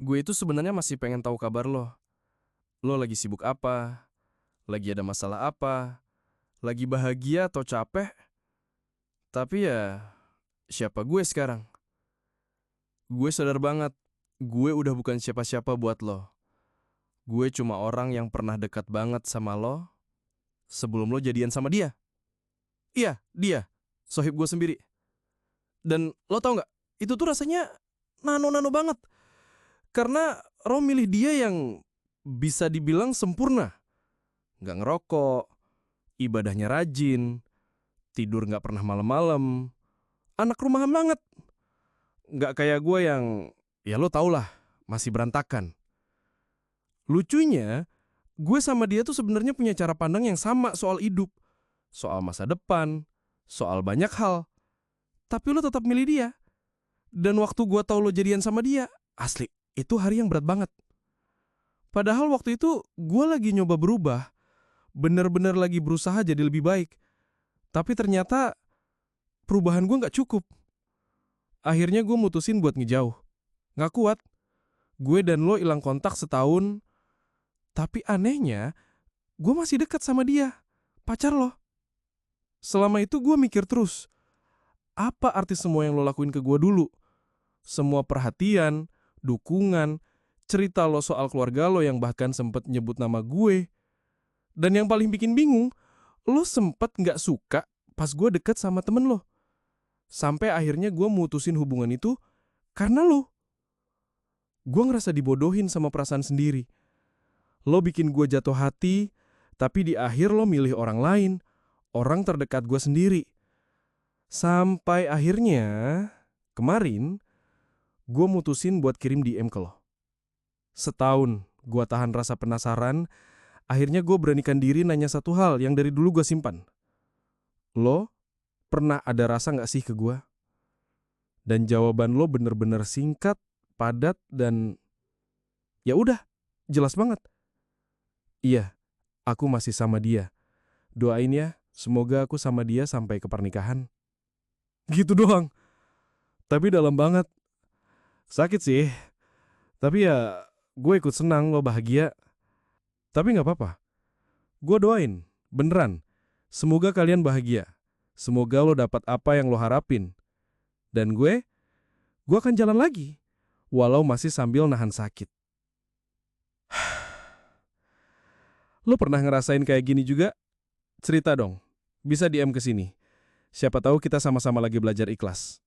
Gue itu sebenarnya masih pengen tahu kabar lo. Lo lagi sibuk apa? Lagi ada masalah apa? Lagi bahagia atau capek? Tapi ya, siapa gue sekarang? Gue sadar banget, gue udah bukan siapa-siapa buat lo. Gue cuma orang yang pernah dekat banget sama lo sebelum lo jadian sama dia. Iya, dia. Sohib gue sendiri. Dan lo tau nggak? Itu tuh rasanya nano-nano banget. Karena lo milih dia yang bisa dibilang sempurna. Nggak ngerokok, ibadahnya rajin, tidur nggak pernah malam-malam, anak rumahan banget. Nggak kayak gue yang, ya lo tau lah, masih berantakan. Lucunya, gue sama dia tuh sebenarnya punya cara pandang yang sama soal hidup, soal masa depan, soal banyak hal. Tapi lo tetap milih dia. Dan waktu gue tahu lo jadian sama dia, asli, itu hari yang berat banget. Padahal waktu itu gue lagi nyoba berubah, bener-bener lagi berusaha jadi lebih baik. Tapi ternyata perubahan gue nggak cukup. Akhirnya gue mutusin buat ngejauh. Nggak kuat. Gue dan lo hilang kontak setahun. Tapi anehnya, gue masih dekat sama dia. Pacar lo. Selama itu gue mikir terus. Apa arti semua yang lo lakuin ke gue dulu? Semua perhatian, dukungan, cerita lo soal keluarga lo yang bahkan sempet nyebut nama gue. Dan yang paling bikin bingung, lo sempet nggak suka pas gue deket sama temen lo. Sampai akhirnya gue mutusin hubungan itu karena lo. Gue ngerasa dibodohin sama perasaan sendiri. Lo bikin gue jatuh hati, tapi di akhir lo milih orang lain, orang terdekat gue sendiri. Sampai akhirnya, kemarin, gue mutusin buat kirim DM ke lo. Setahun gue tahan rasa penasaran, akhirnya gue beranikan diri nanya satu hal yang dari dulu gue simpan. Lo pernah ada rasa gak sih ke gue? Dan jawaban lo bener-bener singkat, padat, dan ya udah, jelas banget. Iya, aku masih sama dia. Doain ya, semoga aku sama dia sampai ke pernikahan. Gitu doang. Tapi dalam banget. Sakit sih. Tapi ya, gue ikut senang lo bahagia. Tapi gak apa-apa. Gue doain, beneran. Semoga kalian bahagia. Semoga lo dapat apa yang lo harapin. Dan gue akan jalan lagi. Walau masih sambil nahan sakit. Lo pernah ngerasain kayak gini juga? Cerita dong. Bisa DM ke sini. Siapa tahu kita sama-sama lagi belajar ikhlas.